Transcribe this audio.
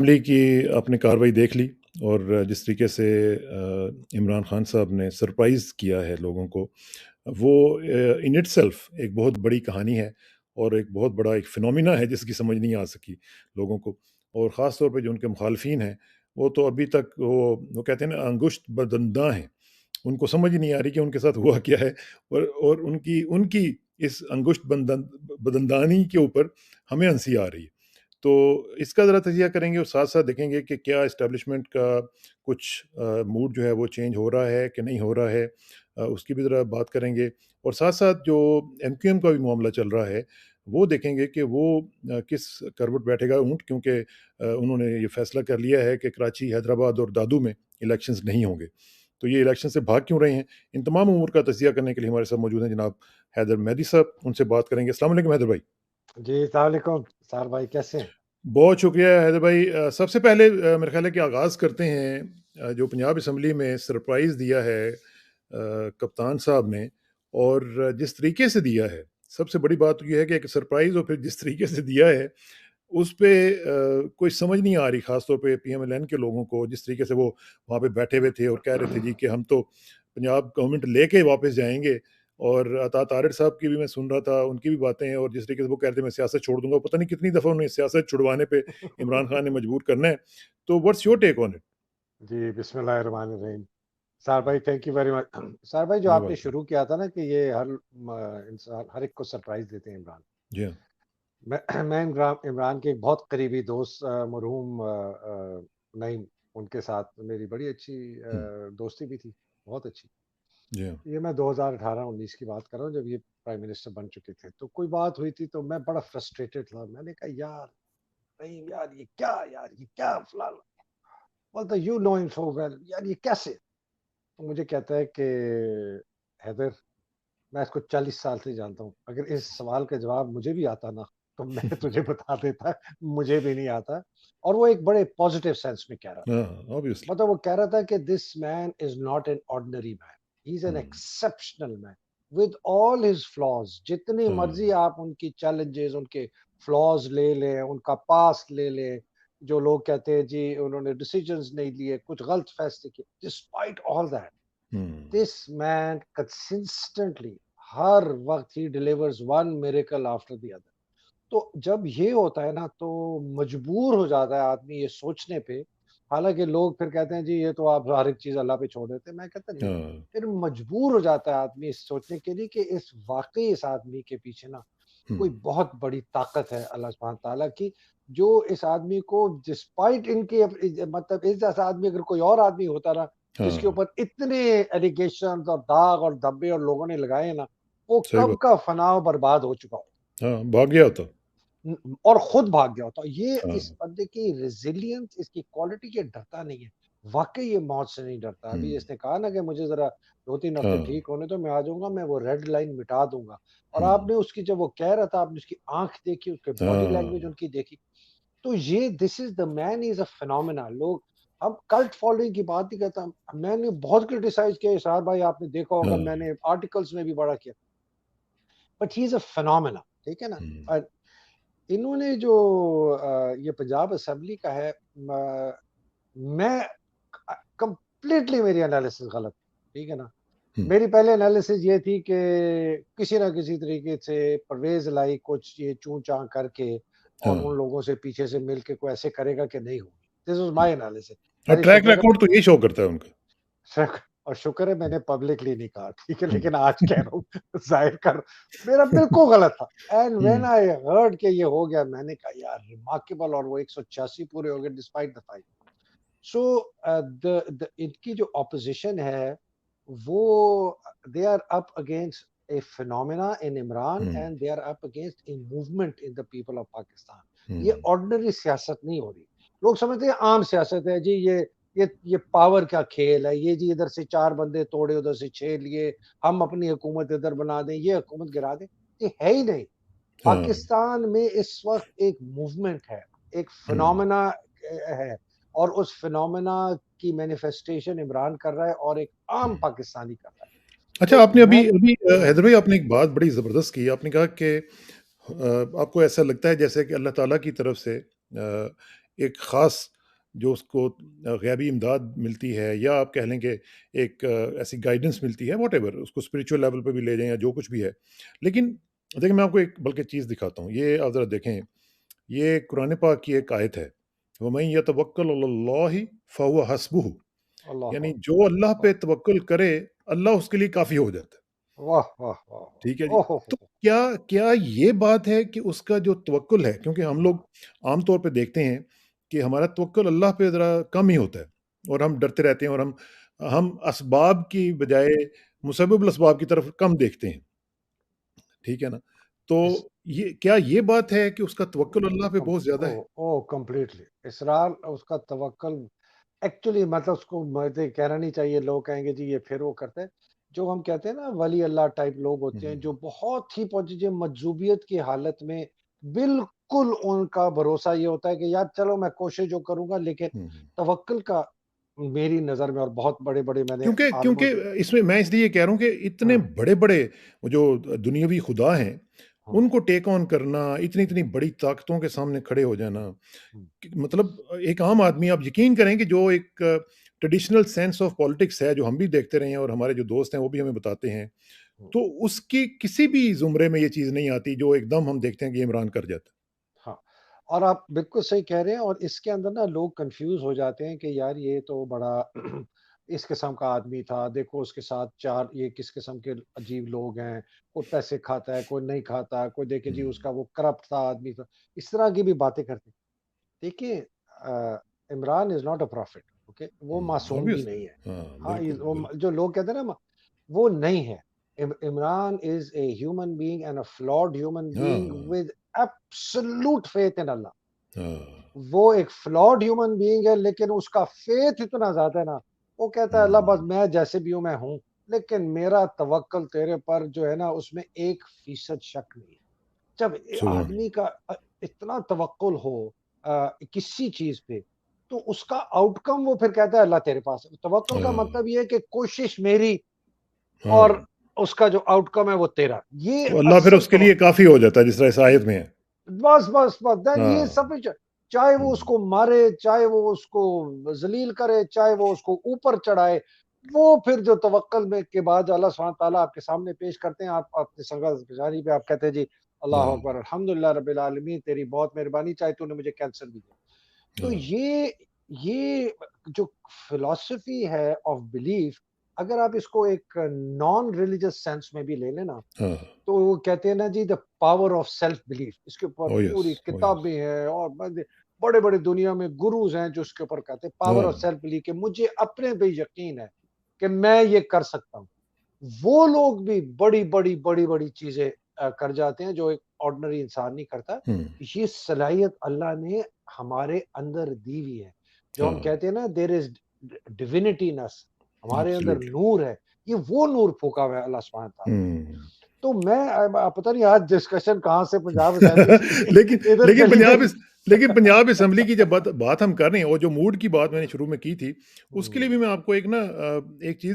Assembly की आपने कार्रवाई देख ली और जिस तरीके से इमरान खान साहब ने सरप्राइज़ किया है लोगों को, वो इन इटसेल्फ एक बहुत बड़ी कहानी है और एक बहुत बड़ा एक फिनोमिना है जिसकी समझ नहीं आ सकी लोगों को। और ख़ास तौर पे जो उनके मुखालफिन हैं, वो तो अभी तक वो कहते हैं ना अंगुष्ठ बदंदा हैं। उनको समझ ही नहीं आ रही कि उनके साथ हुआ क्या है। और उनकी उनकी इस अंगुष्ठ बदंदानी के ऊपर हमें हँसी आ रही है। तो इसका ज़रा तजिया करेंगे और साथ-साथ देखेंगे कि क्या एस्टेब्लिशमेंट का कुछ मूड जो है वो चेंज हो रहा है कि नहीं हो रहा है। उसकी भी ज़रा बात करेंगे और साथ-साथ जो एमक्यूएम का भी मामला चल रहा है, वो देखेंगे कि वो किस करवट बैठेगा ऊँट, क्योंकि उन्होंने ये फैसला कर लिया है कि कराची, हैदराबाद और दादू में इलेक्शंस नहीं होंगे। तो ये इलेक्शन से भाग क्यों रहे हैं? इन तमाम उमूर का तजिया करने के लिए हमारे साथ मौजूद हैं जनाब हैदर मेहदी साहब, उनसे बात करेंगे। अस्सलाम वालेकुम हैदर भाई। जी, अस्सलाम वालेकुम सार भाई कैसे हैं? बहुत शुक्रिया हैदर भाई। सबसे पहले मेरे ख्याल है कि आगाज़ करते हैं जो पंजाब असम्बली में सरप्राइज़ दिया है कप्तान साहब ने, और जिस तरीके से दिया है, सबसे बड़ी बात तो ये है कि एक सरप्राइज़ और फिर जिस तरीके से दिया है, उस पे कोई समझ नहीं आ रही, ख़ास तौर पे पीएमएलएन के लोगों को, जिस तरीके से वो वहाँ पे बैठे हुए थे और कह रहे थे जी कि हम तो पंजाब गवर्नमेंट लेके वापस जाएँगे। और अता तारिड़ साहब की भी मैं सुन रहा था, उनकी भी बातें, और जिस तरीके से वो कह रहे थे मैं सियासत छोड़ दूँगा, पता नहीं कितनी दफ़ा उन्हें सियासत छुड़वाने पे इमरान खान ने मजबूर करना है। तो what's your take on it? जी, बिस्मिल्लाहिर्रहमानिर्रहीम। सार भाई थैंक यू वेरी मच। सार भाई जो यू आर आपने वेलकम। शुरू किया था ना कि ये हर इंसान हर एक को सरप्राइज़ देते हैं इमरान। जी हाँ। मैं मैं इमरान इमरान के एक बहुत करीबी दोस्त मरहूम नईम उनके साथ मेरी बड़ी अच्छी हुँ, दोस्ती भी थी, बहुत अच्छी। जी हाँ। ये मैं 2018-19 की बात कर रहा हूँ जब ये प्राइम मिनिस्टर बन चुके थे। तो कोई बात हुई थी तो मैं बड़ा फ्रस्ट्रेटेड था। मैंने कहा यार, नहीं यार ये क्या फलाना बोलता you know him so well यार ये कैसे? तो मुझे कहता है कि हैदर मैं इसको 40 साल से जानता हूँ। अगर इस सवाल का जवाब मुझे भी आता ना तो मैं तुझे बता देता, मुझे भी नहीं आता। और वो एक बड़े पॉजिटिव सेंस में कह रहा था। हाँ, ऑब्वियसली। मतलब वो कह रहा था कि this man is not an ordinary man, he is an hmm, exceptional man with all his flaws. जितनी हाँ, मर्जी आप उनकी चैलेंजेस उनके फ्लॉज ले लें, उनका पास्ट ले लें, जो लोग कहते हैं जी उन्होंने डिसीजंस नहीं लिए, कुछ गलत फैसले किए, despite all that hmm, this man consistently हर वक्त ही delivers one miracle after the other. तो जब ये होता है ना तो मजबूर हो जाता है आदमी ये सोचने पे। हालांकि लोग फिर कहते हैं जी ये तो आप हर एक चीज अल्लाह पे छोड़ देते हैं, मैं कहता नहीं। हाँ, फिर मजबूर हो जाता है आदमी इस सोचने के लिए कि इस वाकई इस आदमी के पीछे ना हुँ, कोई बहुत बड़ी ताकत है अल्लाह सुब्हान ताला की, जो इस आदमी को डिस्पाइट इनके मतलब इस जैसा आदमी अगर कोई और आदमी होता ना जिसके हाँ, ऊपर इतने एलिगेशन और दाग और धब्बे और लोगों ने लगाए ना, वो सही कब बात। का फनाव बर्बाद हो चुका होता। हाँ, भाग गया होता। और खुद भाग गया होता। ये हाँ, इस बंदे की रेज़िलियंस, इसकी क्वालिटी, ये डरता नहीं है। वाक़ई ये मौत से नहीं डरता। हुँ, अभी इसने कहा ना कि मुझे ज़रा 2-3 हफ्ते हाँ, ठीक होने दो, मैं आ जाऊँगा, मैं वो रेड लाइन मिटा दूँगा। और हुँ, आपने उसकी जब वो कह रहा था, आपने उसकी आँख देखी, उसके बॉडी लैंग्वेज हाँ, उनकी देखी, तो ये this is the man, he is a phenomena. लोग अब कल्ट फॉलोइंग की बात नहीं करता। मैंने बहुत क्रिटिसाइज़ किया इरशाद भाई, आपने देखा होगा, हाँ, मैंने आर्टिकल्स में भी बड़ा किया। But he is a phenomena, ठीक है ना? हुँ, इन्होंने जो ये पंजाब असेंबली का है, मैं कंप्लीटली मेरी एनालिसिस गलत, ठीक है ना? हुँ, मेरी पहले एनालिसिस ये थी कि किसी ना किसी तरीके से परवेज लाई कुछ ये चूं चां करके और हाँ, उन लोगों से पीछे से मिलके कोई ऐसे करेगा कि नहीं होगी। This was hmm. My analysis. और मेरी ट्रैक शुक्र है, रिकॉर्ड तो यही शो करता है उनका। और शुक्र है मैंने पब्लिकली नहीं कहा, ठीक है, हुँ, लेकिन आज कह रहा हूँ जाहिर कर, मेरा बिल्कुल गलत था। And when hmm, I heard कि ये हो गया, मैंने कहा यार रिमार्केबल, और वो 186 पूरे हो गए despite the fight. So the इनकी जो ऑपोजिशन है वो, they are up against a phenomena in Imran, hmm, and they are up against a movement in the people of Pakistan. ये हुँ, ऑर्डिनरी सियासत नहीं हो रही। लोग समझते हैं आम सियासत है जी, ये पावर का खेल है, ये जी इधर से 4 बंदे तोड़े, उधर से 6 लिए, हम अपनी हुकूमत इधर बना दें, ये हुकूमत गिरा दें। ये है ही नहीं। हाँ, पाकिस्तान में इस वक्त एक मूवमेंट है, एक हुँ। फिनोमेना है, और उस फिनोमेना की मैनिफेस्टेशन इमरान कर रहा है और एक आम पाकिस्तानी कर रहा है। अच्छा, तो आपने अभी मैं अभी हैदर भाई, आपने एक बात बड़ी ज़बरदस्त की। आपने कहा कि आपको ऐसा लगता है जैसे कि अल्लाह ताला की तरफ से ایک خاص جو اس کو غیبی امداد ملتی ہے، یا آپ کہہ لیں کہ ایک ایسی گائیڈنس ملتی ہے، واٹ ایور اس کو اسپریچول لیول پہ بھی لے جائیں یا جو کچھ بھی ہے. لیکن دیکھیں میں آپ کو ایک بلکہ چیز دکھاتا ہوں، یہ آپ ذرا دیکھیں، یہ قرآن پاک کی ایک آیت ہے، وَمَن يَتَوَكَّلْ عَلَى اللَّهِ فَهُوَ حَسْبُهُ، اللہ یعنی جو اکبر، اللہ پہ توکل کرے اللہ اس کے لیے کافی ہو جاتا ہے. واہ واہ واہ واہ، ٹھیک ہے جی. اوہ ہو تو ہو، کیا یہ بات ہے کہ اس کا جو توکل ہے، کیونکہ ہم لوگ عام طور پہ دیکھتے ہیں کہ ہمارا توکل اللہ پہ ذرا کم ہی ہوتا ہے، اور ہم ڈرتے رہتے ہیں، اور ہم اسباب کی بجائے مسبب الاسباب کی طرف کم دیکھتے ہیں. ٹھیک ہے نا؟ تو اس کیا یہ بات ہے کہ اس کا توکل اللہ پہ بہت زیادہ ہے؟ کمپلیٹلی اسرار اس کا توکل ایکچولی مطلب اس کو مجھے کہنا نہیں چاہیے، لوگ کہیں گے جی یہ پھر وہ کرتے ہیں جو ہم کہتے ہیں نا ولی اللہ ٹائپ لوگ ہوتے ہیں جو بہت ہی پوزیٹیو مجذوبیت کی حالت میں بالکل ان کا بھروسہ یہ ہوتا ہے کہ یار چلو میں کوشش جو کروں گا، لیکن توکل کا میری نظر میں اور بہت بڑے بڑے میں نے کیونکہ اس میں اس لیے کہہ رہا ہوں کہ اتنے بڑے بڑے جو دنیاوی خدا ہیں ان کو ٹیک آن کرنا، اتنی بڑی طاقتوں کے سامنے کھڑے ہو جانا، مطلب ایک عام آدمی، آپ یقین کریں کہ جو ایک ٹریڈیشنل سینس آف پالیٹکس ہے جو ہم بھی دیکھتے رہے ہیں اور ہمارے جو دوست ہیں وہ بھی ہمیں بتاتے ہیں، تو اس کی کسی بھی زمرے میں یہ چیز نہیں آتی جو ایک دم ہم دیکھتے ہیں کہ عمران کر جاتا ہے. ہاں، اور آپ بالکل صحیح کہہ رہے ہیں، اور اس کے اندر نا لوگ کنفیوز ہو جاتے ہیں کہ یار یہ تو بڑا اس قسم کا آدمی تھا، دیکھو اس کے ساتھ چار یہ کس قسم کے عجیب لوگ ہیں، کوئی پیسے کھاتا ہے کوئی نہیں کھاتا، کوئی دیکھے جی اس کا وہ کرپٹ تھا آدمی تھا، اس طرح کی بھی باتیں کرتے ہیں. دیکھیے Imran is not a prophet, okay, وہ معصوم بھی Obviously. نہیں ہے. ہاں ہاں بالکل بالکل. جو لوگ کہتے ہیں نا وہ نہیں ہے. Imran is a human being and a flawed human ہاں being with absolute faith in Allah. ہاں وہ ایک فلاڈ ہیومن بینگ ہے لیکن اس کا فیتھ اتنا زیادہ ہے نا، وہ کہتا ہے اللہ بس میں جیسے بھی ہوں میں ہوں، لیکن میرا توکل تیرے پر جو ہے نا اس میں 1% شک نہیں ہے. جب سبحان آدمی کا اتنا توکل ہو کسی چیز پہ، تو اس کا آؤٹ کم وہ پھر کہتا ہے اللہ تیرے پاس ہے. توکل کا ہاں مطلب یہ ہے کہ کوشش میری ہاں. اور اس کا جو آؤٹ کم ہے وہ تیرا، یہ تو اللہ پھر اصل اس کے لیے کافی ہو جاتا ہے جس طرح اس آیت میں ہے. بس بس بس دین ہاں. یہ سب چاہے وہ اس کو مارے، چاہے وہ اس کو ذلیل کرے، چاہے وہ اس کو اوپر چڑھائے، وہ پھر جو توکل میں کے بعد اللہ سبحانہ تعالیٰ آپ کے سامنے پیش کرتے ہیں، آپ اپنی سنگا گزاری پہ آپ کہتے ہیں جی اللہ ہاں اکبر الحمدللہ رب العالمین تیری بہت مہربانی، چاہے تو نے مجھے کینسر بھی دیا. تو ہاں یہ جو فلسفی ہے آف بلیف، اگر آپ اس کو ایک نان ریلیجس سینس میں بھی لے لیں نا، ہاں. تو وہ کہتے ہیں نا جی the power of self belief, اس کے اوپر او یس پوری او یس. کتابیں ہیں اور بڑے بڑے دنیا میں گروز ہیں جو اس کے اوپر کہتے ہیں پاور ہاں آف سیلف بلیف، کہ مجھے اپنے پہ یقین ہے کہ میں یہ کر سکتا ہوں. وہ لوگ بھی بڑی بڑی بڑی بڑی چیزیں کر جاتے ہیں جو ایک آرڈنری انسان نہیں کرتا. یہ صلاحیت اللہ نے ہمارے اندر دی ہوئی ہے، جو ہم ہاں کہتے ہیں نا دیر از ڈیوینٹی ان اس، ہمارے اندر ایبسلیوٹلی. نور ہے. یہ وہ نور پھونکا ہوا ہے اللہ سبحانہ تعالیٰ. تو میں پتہ نہیں آج ڈسکشن کہاں سے پنجاب اسمبلی لیکن سے ادھر لیکن چلی گئی. پنجاب اسمبلی کی جب بات ہم کر رہے ہیں، اور جو موڈ کی بات میں نے شروع میں کی تھی، اس کے لیے بھی میں آپ کو ایک چیز